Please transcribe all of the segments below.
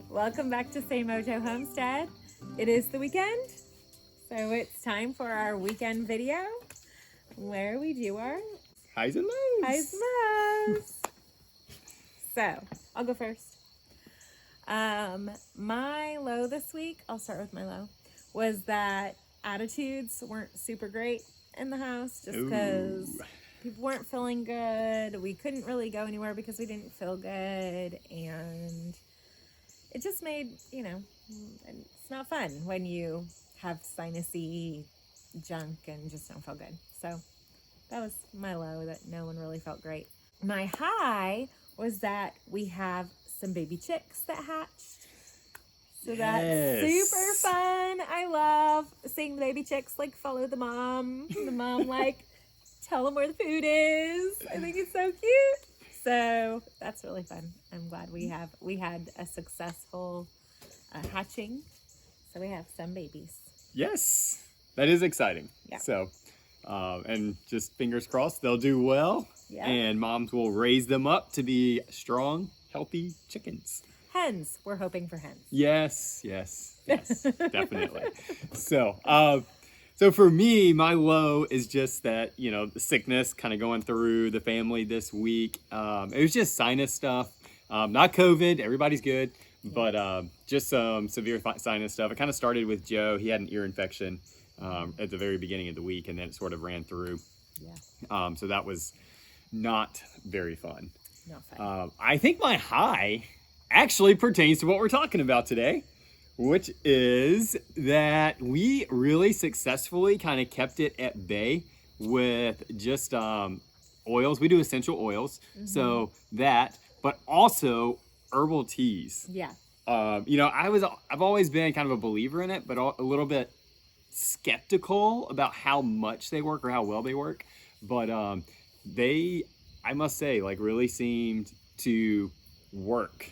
Welcome back to Say Mojo Homestead. It is the weekend, so it's time for our weekend video where we do our highs and lows. So, I'll go first. My low this week, I'll start with my low, was that attitudes weren't super great in the house just because people weren't feeling good. We couldn't really go anywhere because we didn't feel good, and it just made, it's not fun when you have sinusy junk and just don't feel good. So that was my low, that no one really felt great. My high was that we have some baby chicks that hatched. So that's super fun. I love seeing the baby chicks follow the mom. The mom tell them where the food is. I think it's so cute. So that's really fun. I'm glad we had a successful hatching. So we have some babies. Yes, that is exciting. Yeah. So, and just fingers crossed they'll do well. Yeah. And moms will raise them up to be strong, healthy chickens. Hens. We're hoping for hens. Yes, definitely. So for me, my low is just that, the sickness kind of going through the family this week. It was just sinus stuff, not COVID, everybody's good, but just some severe sinus stuff. It kind of started with Joe. He had an ear infection at the very beginning of the week, and then it sort of ran through. Yeah. So that was not very fun. Not fun. I think my high actually pertains to what we're talking about today, which is that we really successfully kind of kept it at bay with just oils. We do essential oils, so that, but also herbal teas. Yeah. I've always been kind of a believer in it, but a little bit skeptical about how much they work or how well they work. But I must say, really seemed to work.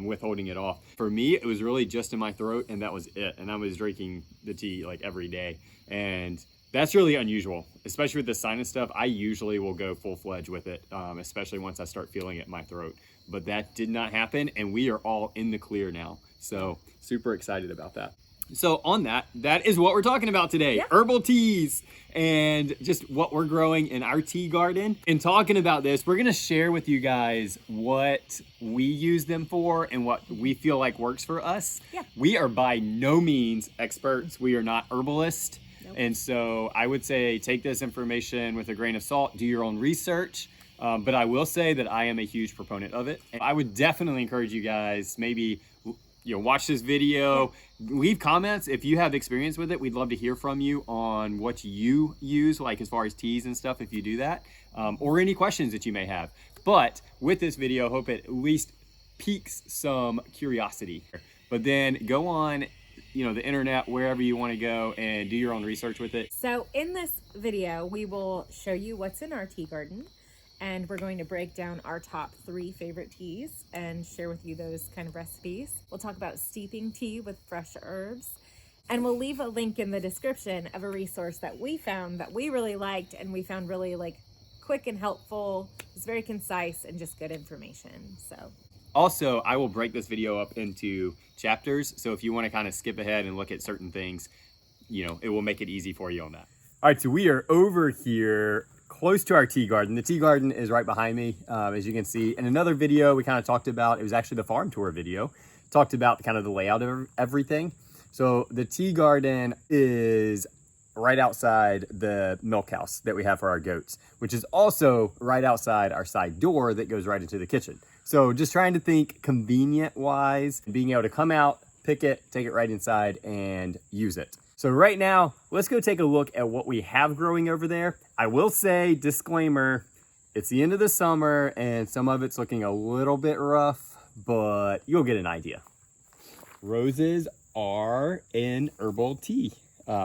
With holding it off. For me, it was really just in my throat, and that was it. And I was drinking the tea every day. And that's really unusual, especially with the sinus stuff. I usually will go full-fledged with it, especially once I start feeling it in my throat. But that did not happen, and we are all in the clear now. So super excited about that. So on that is what we're talking about today. Yeah. Herbal teas and just what we're growing in our tea garden. In talking about this, we're going to share with you guys what we use them for and what we feel like works for us. Yeah. We are by no means experts. We are not herbalists. Nope. And so I would say take this information with a grain of salt, do your own research. But I will say that I am a huge proponent of it. And I would definitely encourage you guys, maybe watch this video, leave comments if you have experience with it. We'd love to hear from you on what you use, as far as teas and stuff, if you do that, or any questions that you may have. But with this video, hope it at least piques some curiosity. But then go on, the internet, wherever you want to go, and do your own research with it. So in this video, we will show you what's in our tea garden. And we're going to break down our top 3 favorite teas and share with you those kind of recipes. We'll talk about steeping tea with fresh herbs. And we'll leave a link in the description of a resource that we found that we really liked and we found really quick and helpful. It's very concise and just good information. So also, I will break this video up into chapters. So if you want to kind of skip ahead and look at certain things, it will make it easy for you on that. All right, so we are over here close to our tea garden. The tea garden is right behind me, as you can see. In another video, we kind of talked about, it was actually the farm tour video, talked about kind of the layout of everything. So the tea garden is right outside the milk house that we have for our goats, which is also right outside our side door that goes right into the kitchen. So just trying to think convenient wise, being able to come out, pick it, take it right inside and use it. So right now, let's go take a look at what we have growing over there. I will say, disclaimer, it's the end of the summer and some of it's looking a little bit rough, but you'll get an idea. Roses are an herbal tea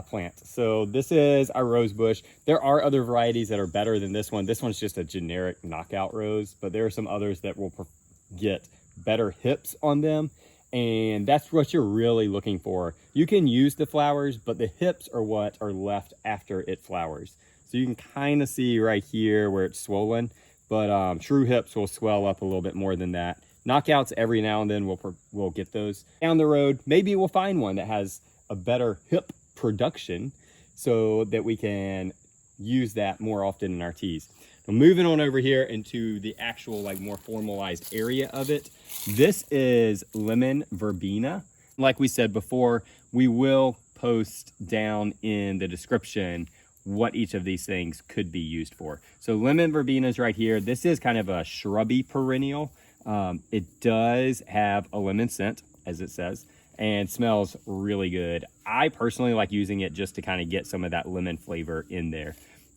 plant. So this is our rose bush. There are other varieties that are better than this one. This one's just a generic knockout rose, but there are some others that will get better hips on them. And that's what you're really looking for. You can use the flowers, but the hips are what are left after it flowers. So you can kind of see right here where it's swollen, but true hips will swell up a little bit more than that. Knockouts every now and then we'll get those. Down the road, maybe we'll find one that has a better hip production so that we can use that more often in our teas. Now, moving on over here into the actual like more formalized area of it. This is lemon verbena. Like we said before, we will post down in the description what each of these things could be used for. So lemon verbena is right here. This is kind of a shrubby perennial. It does have a lemon scent, as it says, and smells really good. I personally like using it just to kind of get some of that lemon flavor in there.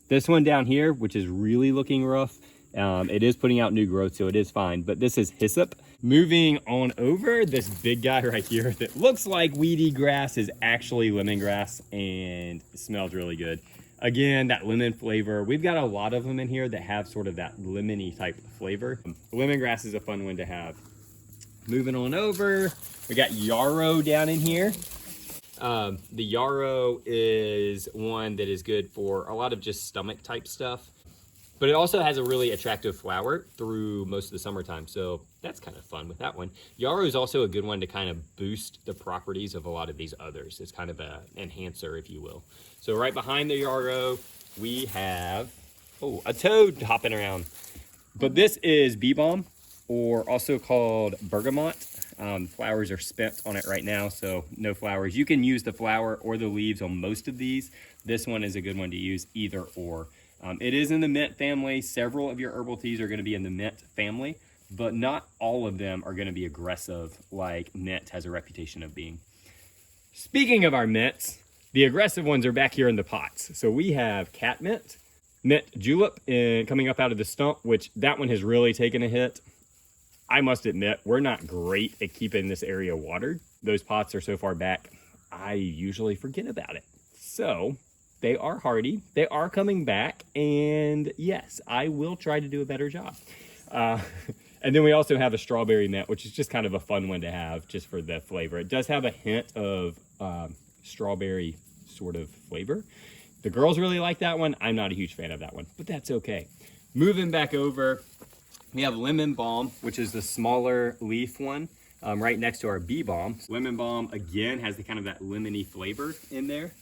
This one down here, which is really looking rough, it is putting out new growth, so it is fine, but this is hyssop. Moving on over, this big guy right here that looks like weedy grass is actually lemongrass, and it smells really good. Again, that lemon flavor. We've got a lot of them in here that have sort of that lemony type flavor. Lemongrass is a fun one to have. Moving on over, we got yarrow down in here. The yarrow is one that is good for a lot of just stomach type stuff, but it also has a really attractive flower through most of the summertime. So that's kind of fun with that one. Yarrow is also a good one to kind of boost the properties of a lot of these others. It's kind of an enhancer, if you will. So right behind the yarrow, we have, a toad hopping around. But this is bee balm, or also called bergamot. Flowers are spent on it right now, so no flowers. You can use the flower or the leaves on most of these. This one is a good one to use either or. It is in the mint family. Several of your herbal teas are going to be in the mint family, but not all of them are going to be aggressive like mint has a reputation of being. Speaking of our mints, the aggressive ones are back here in the pots. So we have catmint, mint julep coming up out of the stump, which that one has really taken a hit. I must admit, we're not great at keeping this area watered. Those pots are so far back, I usually forget about it. So they are hardy, they are coming back, and yes, I will try to do a better job. And then we also have a strawberry mint, which is just kind of a fun one to have just for the flavor. It does have a hint of strawberry sort of flavor. The girls really like that one. I'm not a huge fan of that one, but that's okay. Moving back over, we have lemon balm, which is the smaller leaf one, right next to our bee balm. Lemon balm, again, has the kind of that lemony flavor in there.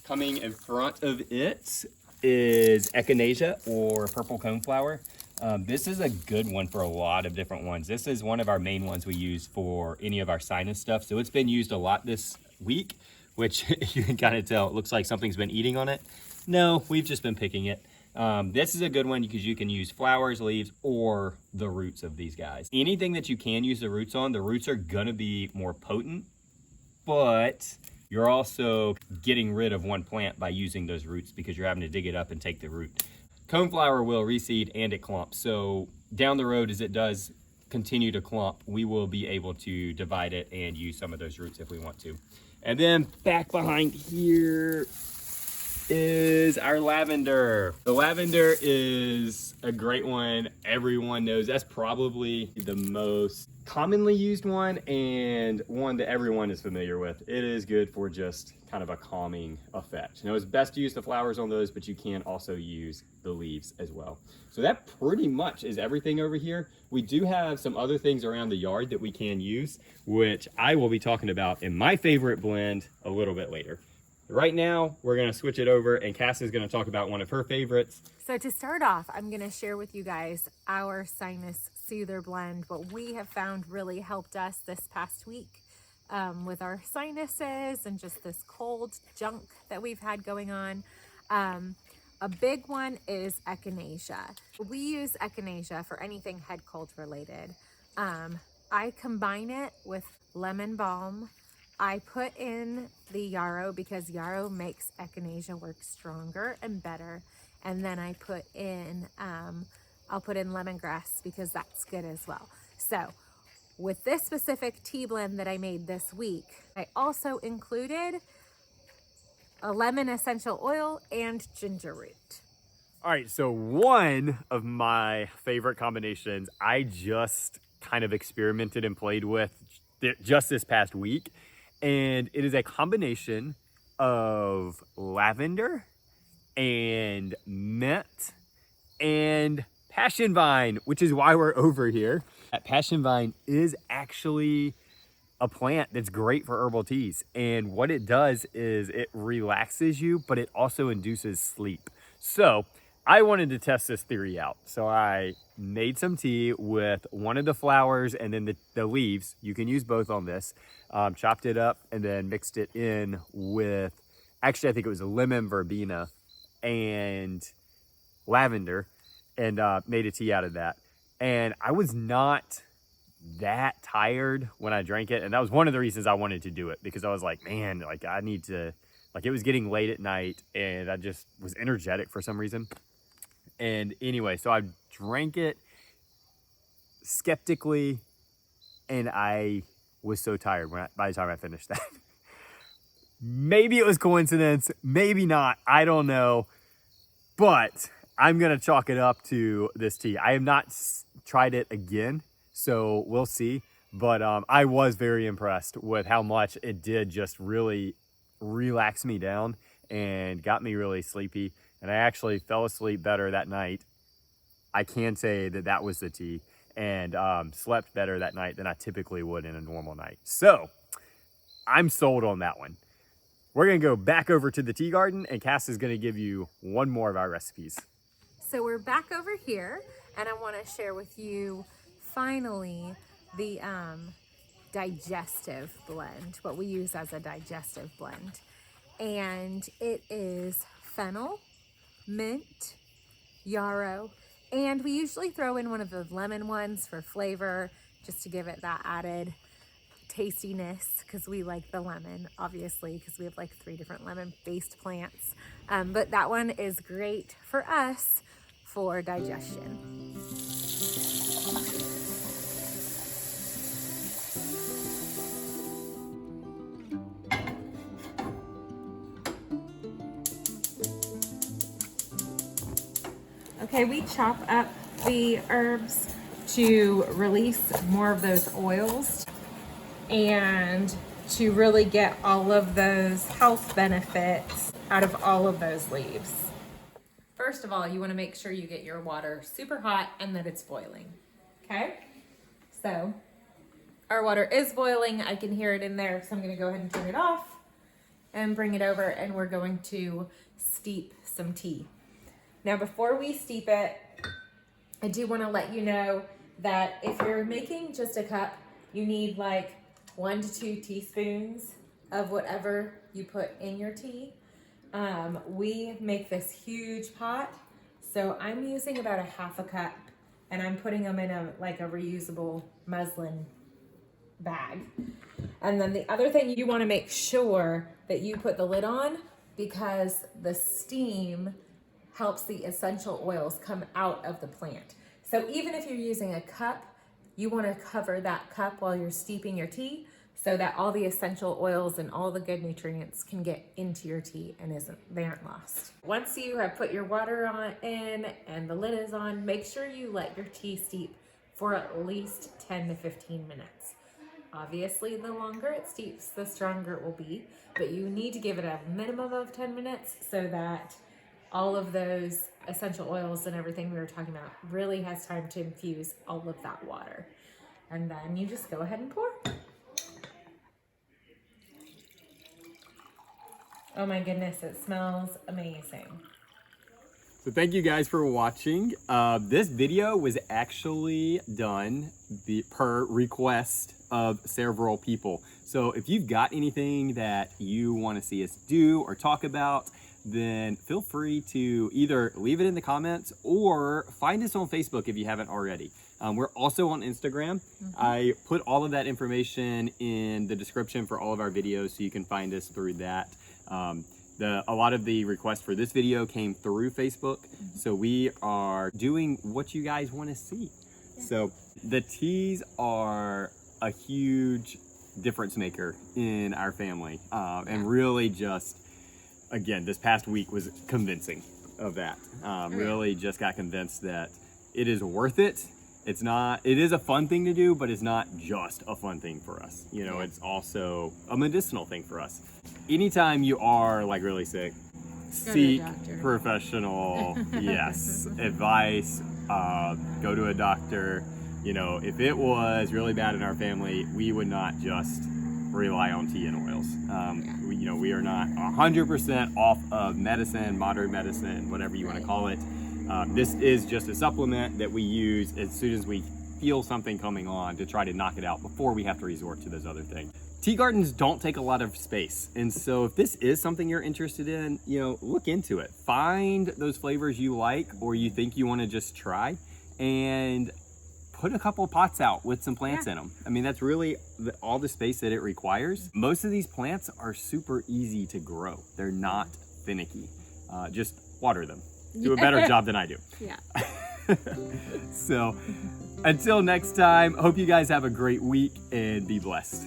Coming in front of it is Echinacea, or purple coneflower. This is a good one for a lot of different ones. This is one of our main ones we use for any of our sinus stuff. So it's been used a lot this week, which you can kind of tell, it looks like something's been eating on it. No, we've just been picking it. This is a good one because you can use flowers, leaves, or the roots of these guys. Anything that you can use the roots on, the roots are gonna be more potent, but you're also getting rid of one plant by using those roots because you're having to dig it up and take the root. Coneflower will reseed and it clumps. So down the road, as it does continue to clump, we will be able to divide it and use some of those roots if we want to. And then back behind here is our lavender. The lavender is a great one. Everyone knows that's probably the most commonly used one and one that everyone is familiar with. It is good for just kind of a calming effect. Now, it's best to use the flowers on those, but you can also use the leaves as well. So that pretty much is everything over here. We do have some other things around the yard that we can use, which I will be talking about in my favorite blend a little bit later. Right now, we're gonna switch it over and Cass is gonna talk about one of her favorites. So to start off, I'm gonna share with you guys our sinus soother blend, what we have found really helped us this past week with our sinuses and just this cold junk that we've had going on. A big one is Echinacea. We use Echinacea for anything head cold related. I combine it with lemon balm. I put in the yarrow because yarrow makes Echinacea work stronger and better. And then I put in, I'll put in lemongrass because that's good as well. So with this specific tea blend that I made this week, I also included a lemon essential oil and ginger root. All right, so one of my favorite combinations I just kind of experimented and played with just this past week. And it is a combination of lavender and mint and passion vine, which is why we're over here. That passion vine is actually a plant that's great for herbal teas. And what it does is it relaxes you, but it also induces sleep. So I wanted to test this theory out. So I made some tea with one of the flowers and then the leaves. You can use both on this. Chopped it up and then mixed it in with, actually I think it was a lemon verbena and lavender, and made a tea out of that. And I was not that tired when I drank it, and that was one of the reasons I wanted to do it, because I was like, man, like I need to, like it was getting late at night and I just was energetic for some reason. And anyway, so I drank it skeptically and I was so tired by the time I finished that. Maybe it was coincidence, maybe not, I don't know, but I'm gonna chalk it up to this tea. I have not tried it again, so we'll see. But I was very impressed with how much it did just really relax me down and got me really sleepy. And I actually fell asleep better that night. I can say that that was the tea, and slept better that night than I typically would in a normal night. So I'm sold on that one. We're gonna go back over to the tea garden, and Cass is gonna give you one more of our recipes. So we're back over here, and I want to share with you finally the digestive blend, what we use as a digestive blend. And it is fennel, mint, yarrow, and we usually throw in one of the lemon ones for flavor, just to give it that added tastiness, because we like the lemon, obviously, because we have like 3 different lemon based plants. But that one is great for us for digestion. Okay, we chop up the herbs to release more of those oils and to really get all of those health benefits out of all of those leaves. First of all, you want to make sure you get your water super hot and that it's boiling. Okay, so our water is boiling. I can hear it in there, so I'm going to go ahead and turn it off and bring it over, and we're going to steep some tea. Now, before we steep it, I do want to let you know that if you're making just a cup, you need like 1 to 2 teaspoons of whatever you put in your tea. We make this huge pot, so I'm using about a half a cup, and I'm putting them in a reusable muslin bag. And then the other thing, you want to make sure that you put the lid on, because the steam helps the essential oils come out of the plant. So even if you're using a cup, you want to cover that cup while you're steeping your tea, so that all the essential oils and all the good nutrients can get into your tea and they aren't lost. Once you have put your water in and the lid is on, make sure you let your tea steep for at least 10 to 15 minutes. Obviously, the longer it steeps, the stronger it will be, but you need to give it a minimum of 10 minutes so that all of those essential oils and everything we were talking about really has time to infuse all of that water. And then you just go ahead and pour. Oh my goodness, it smells amazing. So thank you guys for watching. This video was actually done per request of several people. So if you've got anything that you want to see us do or talk about, then feel free to either leave it in the comments or find us on Facebook if you haven't already. We're also on Instagram. I put all of that information in the description for all of our videos, so you can find us through that. A lot of the requests for this video came through Facebook, so we are doing what you guys want to see. Yeah. So the teas are a huge difference maker in our family, and really just, again, this past week was convincing of that. Really just got convinced that it is worth it. It is a fun thing to do, but it's not just a fun thing for us. You know, it's also a medicinal thing for us. Anytime you are like really sick, seek doctor. professional, yes, advice. Go to a doctor. You know, if it was really bad in our family, we would not just rely on tea and oils. We are not 100% off of medicine, modern medicine, whatever you want to call it. This is just a supplement that we use as soon as we feel something coming on to try to knock it out before we have to resort to those other things. Tea gardens don't take a lot of space. And so if this is something you're interested in, look into it. Find those flavors you like or you think you want to just try, and put a couple of pots out with some plants in them. I mean, that's really all the space that it requires. Most of these plants are super easy to grow. They're not finicky. Just water them. Do a better job than I do. Yeah. So until next time, hope you guys have a great week and be blessed.